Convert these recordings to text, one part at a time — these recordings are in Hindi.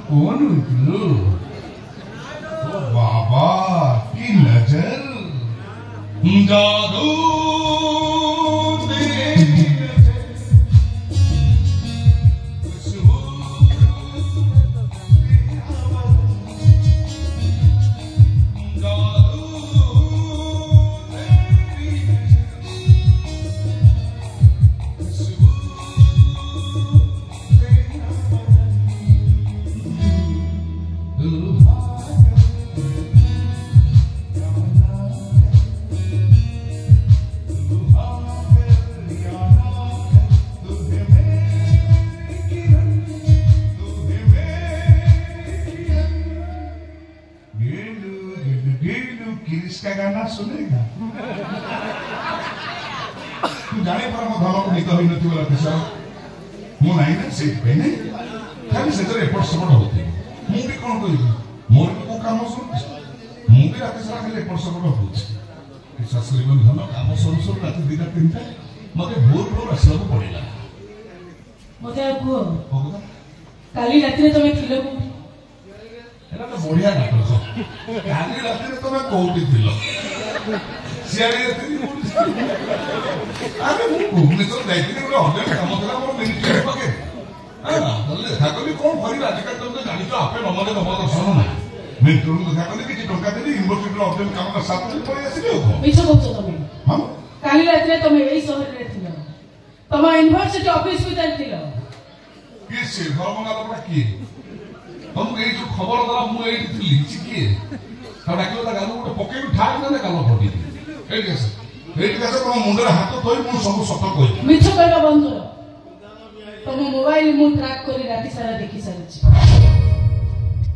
कौन उठलो? ओ बाबा की नजर, जादू तेरी नजर, खुशबू तेरा बदन, जादू तेरी नजर, खुशबू तेरा बदन। किसका गाना सुनेगा? तू जाने पर मो धन को निक होई नथि वाला किसा मो नाही ना से पेने खाली से जरे एपट सपट होते मु भी कोन कहि मोर को काम सुन मु भी रात सारा खाली एपट सपट होछ किसा श्रीमन धन काम सुन सुन रात दिना तीनटा मते भोर भोर आसला पड़ेला मते को काली रात रे तमे थिलो को एला तो बढ़िया नाटक काली रात रे तमे कोउटी थिलो सियारे थी अरे मु भुवनेश्वर जाइथिनी गोटे अर्जेंट काम थला मोर मिनिस्टर पाके हां बोले देखा कली कोन करी आजकल तुम तो जानि तो आपे नमले नम दर्शन ना मिनिस्टर को देखा कली कि टंका देली यूनिवर्सिटी अर्जेंट काम का साथ में पड़े आसी हो मिछ बोलछो तमे हम काली रात रे तमे एई शहर रे थिलो तमा यूनिवर्सिटी ऑफिस भीतर थिलो कि से धर्मंगा लोकटा की हम ए जो खबर दला मु ए थी चिकी का डाकिलो ता गालो गोटे पके भी ठाक ना गालो फटी एठी कैसे तुम मुंडर हाथ थोई मु सब सत कहि मिछ कहबा बंद करो तुम मोबाइल मु ट्रैक करी राती सारा देखि सारछि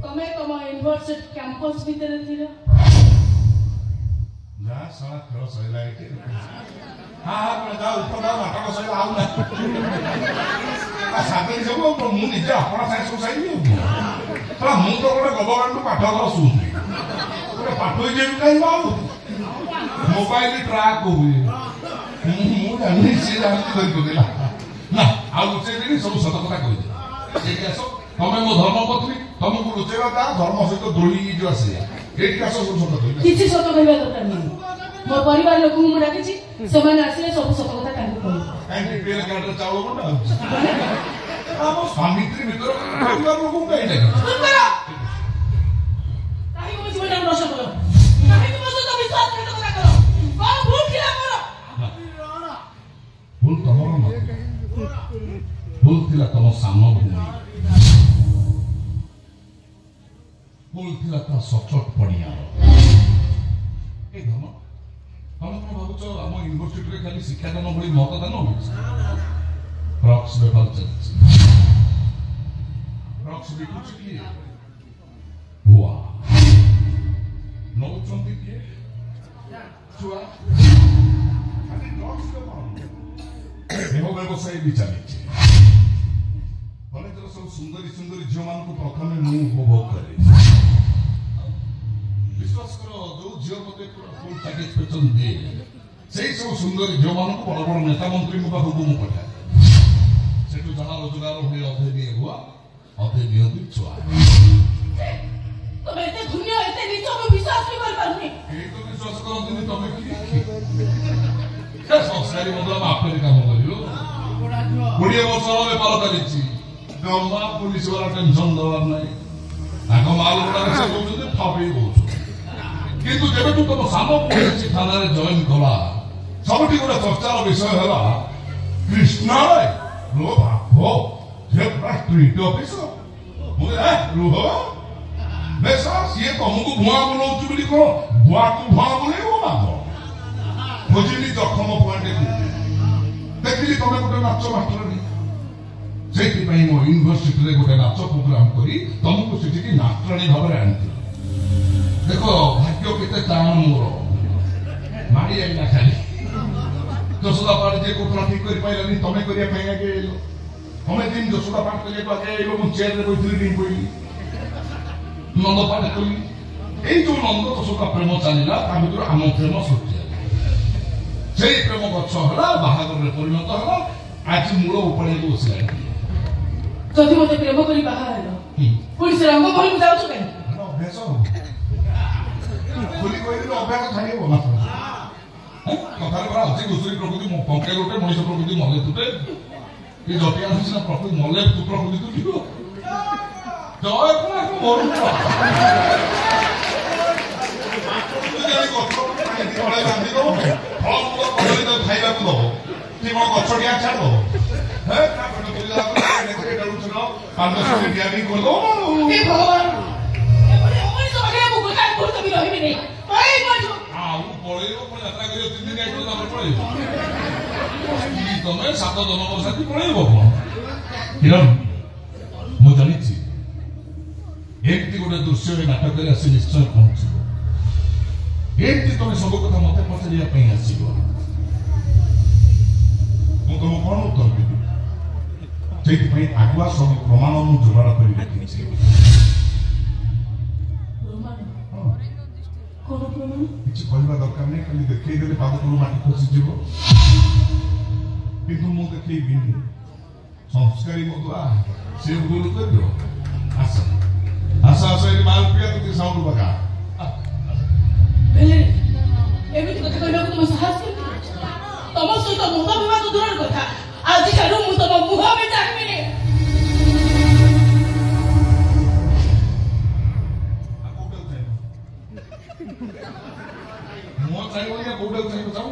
तमे तम यूनिवर्सिटी कैंपस भीतर थिलो जा सारा खेल सैला एठी हां हां जाओ ऊपर जाओ नाटक सैला आउ ना आ साथे सब मु निजे अपना साइड सोसाइटी तो मु तो गोटे गवर्नमेंट पाठ घर सुन गोटे पाठ जे काई बाऊ मोबाइल ट्रैक हुए मु जानि से जानि कर देला ना आ लुचे देनी सब सत कथा कहि दे एठी आसो तमे मो धर्म पत्नी तुमको लुचेवा ता धर्म सहित दोली जो आसे एठी आसो सब सत कहि किछि सत कहबा दरकार नहीं मो परिवार लोक मु राखिछि समान आसीले सब सत कथा कांको कहि काई पेल कार्ड चावल कोना हम स्वामित्री भीतर परिवार लोक काई नहीं काहे को जीवन नष्ट करो काहे को मसे तो विश्वास करत करा करो कोन भूल खिला करो भूल तमरो न भूल थिला तम सामना भूमि भूल थिला ता सचट पड़िया ए धम हम को भाबुच हम यूनिवर्सिटी रे खाली शिक्षा दान भली मतदान हो प्रॉक्स बेफल चलछि प्रॉक्स बिकुछ की हुआ नौचंती के छुआ खाली ड्रग्स के पाउंड एहो व्यवसाय भी चलिछि भले तर सब सुंदरी सुंदरी झियो मान को प्रथमे मु उपभोग करे विश्वास करो जो झियो मते पूरा फुल पैकेज पेचन दे सेई सब सुंदरी झियो मान को बड़ बड़ नेता मंत्री को पाखु मु पठा सेटु जहा रोजगार होई अधे दिए हुआ अधे नियति छुआ तमे एते दुनिया एते नीच को विश्वास भी कर पारनी ए तो विश्वास करो दिन तमे की क्या संस्कारी मतलब आपने काम करियो 20 वर्ष बेपार चलिछि गम्मा पुलिस वाला टेंशन दवार नाही आको माल गुडा से कहउछे फापी होउछ किंतु जेबे तू तम सामो पुलिस थाना रे जॉइन कला सबठी गुडा चर्चार विषय हला कृष्णाय रो बापो जे स्ट्रीट ऑफिसर मुझे रुहो बेसा सिए तुमको भुआ बोलौछु बोली को भुआ को भुआ बोलेबो ना बुझिली जखम पॉइंट देखिली तमे गोटे नाच मास्टर नी सेठी पई मो यूनिवर्सिटी रे गोटे नाच प्रोग्राम करी तुमको सेठी की नाचरानी भाबरे आनथि देखो भाग्य केते तान मोर मारी आइला खाली जसोदा पाट जे कोठा ठीक करि पाइलानी तमे करिया पई आगे एलो हमें दिन जसोदा पाट करिया तो आगे एलो मु चेयर रे बैठली दिन कोइली नंद पाट कली ए जो नंद जसोदा प्रेम चलिला ता भितर आम प्रेम सत्य से प्रेम गछ हला बाहागर रे परिणत हला आज मूल उपड़े बसिला जदि मते प्रेम करी बाहा हेलो पुलिस रंगमहल को जाऊ कहीं अभ्यास खोली कहली अभ्यास खाली बोला कथार परा अच्छी घुसुरी प्रकृति पंखे गोटे मनुष्य प्रकृति मले तुटे ये जटिया ना प्रकृति मले तू प्रकृति तू जीव जय कोना मरु बांधी दो फल फूल कदली तो खाइबा को दो कि कौन गछटिया छाड़ दो हे पेट तुली ला डालुछ न 500 डिया भी कर दो हे भगवान एपरे ओमन तो आगे मुको काय करतो भी रहिबे नै ओइ मजो आउ पळेयो पण यात्रा करियो 3 दिन आइतो ना पळेयो ई तमे 7 जन वर्षाती पळेयो कोन हिरन मु जानिछि एकटी गोटे दृश्य नाटक रे आसी निश्चय पहुंचिबो एमती तुम सब कथा मत पचारिया आसब मुझे कौन उत्तर देवी से आगुआ सब प्रमाण मुझे जोगाड़ कर रखी किसी कहवा दरकार नहीं खाली देखईदे पाद तलू माटी खसीज कि मुझे देखी संस्कारी मधुआ से भूल कर आस आस आस मालपिया तुझे साउंड बगा एमिति कथा कहबा तुम साहस तम सहित मुंड विवाद दूर कथा आज ठारू मु तम मुह में चाहबी ने मो चाहिए या कोडल चाहिए जाऊ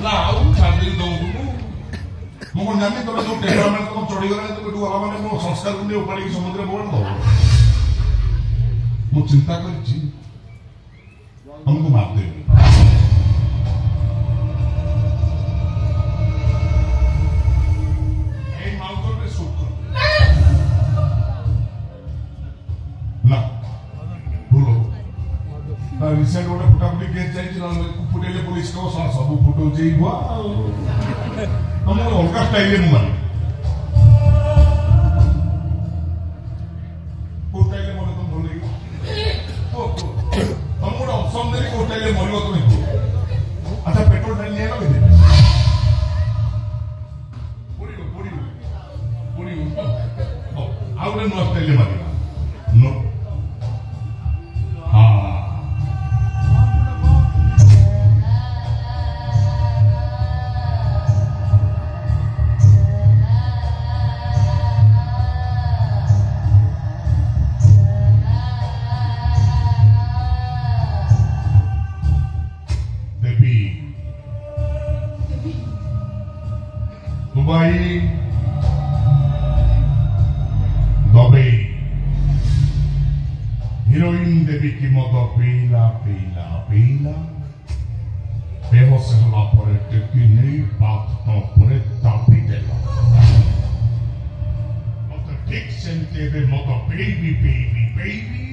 ना आउ छाड़ी दो मो कोन जानि तो जो टेम्परामेंट तो चढ़ी गला तो बेटू वाला माने मो संस्कार को उपाड़ी समुद्र बोल दो मो चिंता करछि हमको मार दे माउंटेन पे शूट कर ना बोलो रिसेंट गोटे फुटाफुटी केस चाहिए फुटेले पुलिस को सब फुटो हुआ हम अलग स्टाइल मारे स्टाइल मोर तुम भूल गई तुम गोटे ऑप्शन देरी को स्टाइल मरियो तुम अच्छा पेट्रोल डाल नहीं लगे पूरी आउ गोटे नुआ स्टाइल मारे नो हिरोइन देवी की मत पीला पीला पीला बेहोश होला परे टेकी नहीं बात तो परे तापी देला मत ठीक सेंते बे मत बेबी बेबी बेबी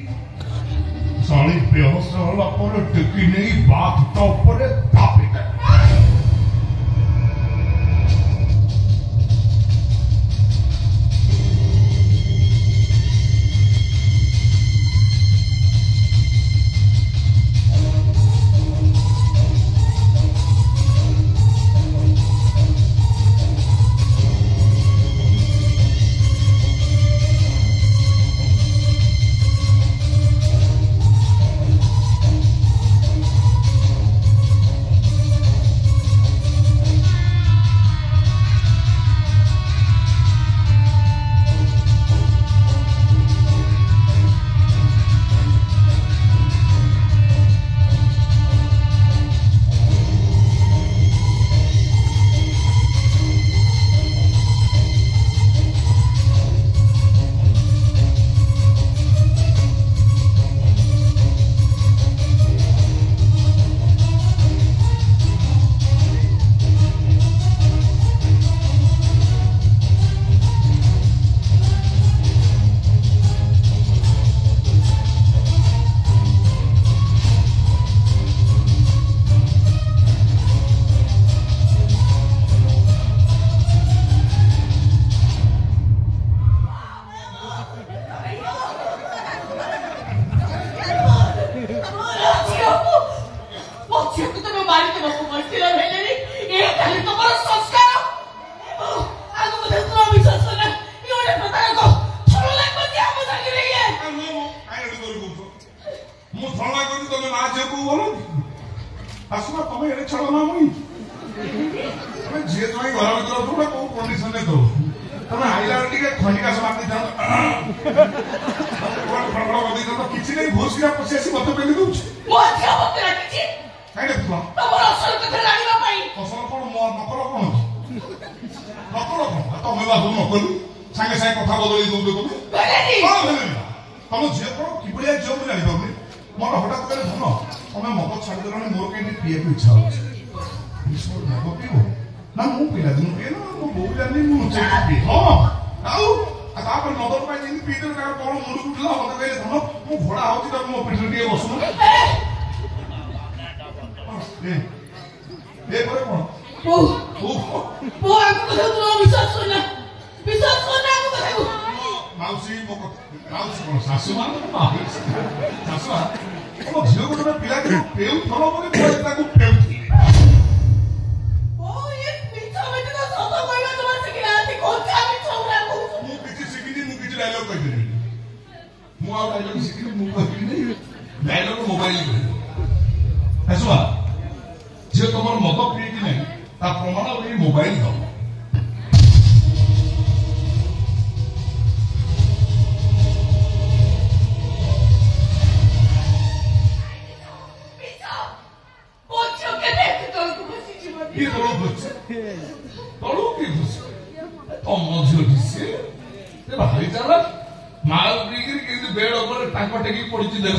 साली बेहोश होला परे टेकी नहीं बात तो परे तापी देला आसुमा तमे एरे छड़ ना मुई तमे जे जई घर भीतर तुबा को कंडीशन ने दो तमे आइला टिके खंडिका समाप्त द कोन फड़फड़ बदी तो किछि नै घोष किरा पसेसी मत पेली दउछ मो छिया मत राखिछि काहे तुम तमर असल कथा जानिबा पई असल कोन मो नकल कोन तमे बाबू नकल संगे संगे कथा बदली दउ दे तमे भेलेनी तम झे कोन किबलिया जो मु जानि बाबू मोर हठात करे धन तमे मत छाडी देलनी मोर केंटी पिए को इच्छा होछ इसो नबो पिओ ना मु पिला दिन पिए ना मो बो जानि मु चेक पिए हां आउ आ तापर मदर पाई जिन पिए का कोन मुंड उठला मत कहले धन मु घोड़ा होची त मो पिठर दिए बसु ए करे कोन ओ आको कथा तू विश्वास करना आको कथा को माउसी मो माउसी कोन सासु मान सासु ओ झियो को पिला के पेउ थलो बोले मोटा को पेउ थी ओ ये पिछा में तो सतो कहला तुम्हार सिखिला आती कोन का पिछा उरा को मु किछि सिखिनी मु किछि डायलॉग कहि देनी मु आ डायलॉग सिखिनी मु कहि नहीं डायलॉग मोबाइल में ऐसा जे तमर मत पिए कि नहीं ता प्रमाण ये मोबाइल दो भाई चल माल बेड ऊपर टांग टेक पड़ी देख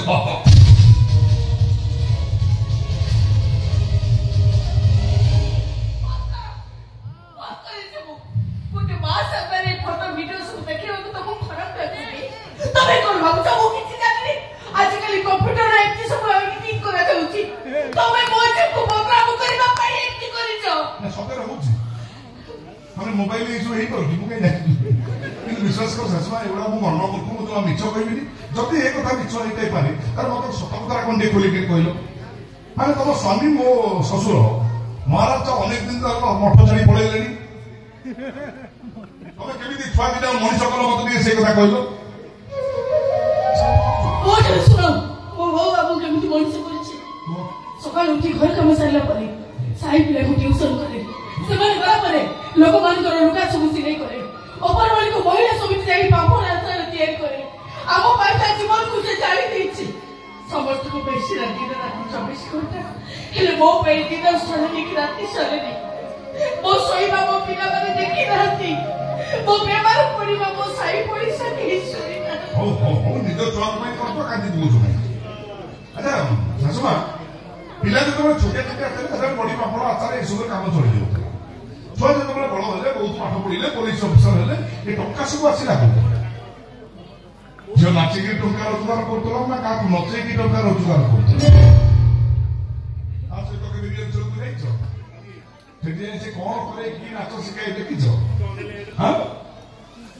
फोटो वीडियो सब देखिए तुमको खराब लगुनी तबे कोन भाबुछ मु किछि जानि आजकल कंप्यूटर रे एति सब एडिटिंग करा जाउची तबे मोजे को प्रोग्राम करबा पाई एति करिछ ना सते रहउची हमरे मोबाइल ए जो हे करकी मु कहि नै कि विश्वास कर ससमा एवडा मु मन को मु तो मिछ कहबिनी जति ए कथा मिछ हेतै पारे तार मत सत कथा कोन दे खोली के कहलो माने तम स्वामी मो ससुर महाराज तो अनेक दिन तक मठ छाड़ी पळेलेनी तमे केमिति छुआ दिना मनिष कल मत दिए से कथा कहलो ओ जे सुनो ओ बाबू केमिति मनिष करिछि सकाळ उठी घर काम सारला परे साई पिला को ट्यूशन करे से माने गला परे लोक मान कर लुका सब सिलाई करे ऊपर वाली को महिला समिति जाई पापड़ आचार तैयार करे आमो पाइता जीवन को से जाई देछि समस्त को बेसी राती राती 24 घंटा हेले मो पे दिन सलनी की राती सलनी मो सोईबा मो पिला माने देखि रहती मो बेमार पड़ीबा मो साई पड़ीसा केही सुनी ना हो निज चौक में करतो कांदी बुझु नहीं अच्छा सासुमा पिला जो छोटे छोटे आते हैं बड़ी पापड़ आचार ए सब काम चली जाऊ छुआ जो बड़ हेले बहुत पाठ पढ़िले पुलिस अफिसर हेले ए टंका सब आसिला जो नाचिकी टंका रोजगार करतलो ना का नचेकी टंका रोजगार करतलो आ से तो के वीडियो चलू नहीं छ तेजे से कोन करे की नाच सिखाई देखिछ हां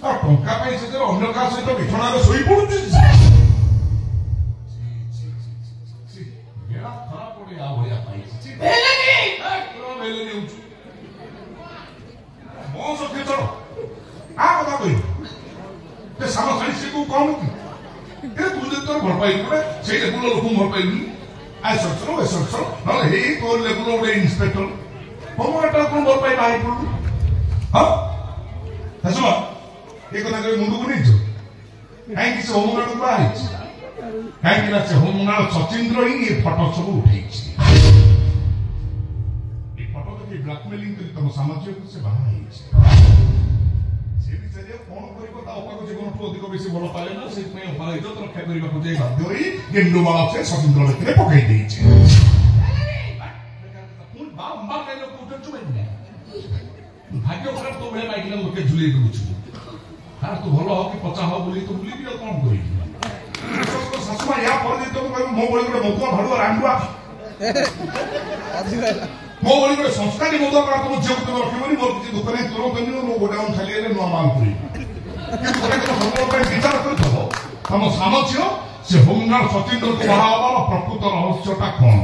आ टंका पे से अन्य का सहित बिछणा रे सोई पडुछ गेला खरा पड़ी आ भया पाई भेलेनी पूरा भेलेनी उठ मो सखे चलो आ कथा कहि ते सामा खाली से को कोन की ए तू जे तोर घर पाई पड़े से लेबुल लोक घर पाई आ सचरो न हे तोर लेबुल ओडे इंस्पेक्टर होमटा कोन घर पाई बाई पड़ू हां हसमा ए कथा के मुंडू को नहीं छ काई कि से होमगाड़ बाई काई कि ना से होमगाड़ सचिंद्र ही ये फोटो सब उठै छी ए फोटो के ब्लैकमेलिंग कर तम सामाजिक से बाहर है से बिचारे कोन करिबो ता ओपा को जीवन ठो अधिक बेसी भलो पाले ना से में ओपा इज्जत रक्षा करिबा को जे बाध्य होई गेंडो वाला से सचिंद्र लेके पकाई देई छै फूल बाम के लोग उठन चुबे ने भाग्य खराब तो बेले माइकिला लोके झुले दउछु हां तो भलो हो कि पचा हो बोली तो बोली भी कोन करी तो ससुमा या पर जे तो मो बोली को मोको भाडुआ रांडुआ मो बोली को संस्कारी मोदो का तुम जे को रखिबनी मोर कि दुकान तोरो बनी मो गोडाउन खाली रे नो माल करी कि तोरे को सब पर विचार करथो हम सामर्थ्य से होमगार्ड सचिंद्र को बाहावा प्रकृत रहस्यटा कोन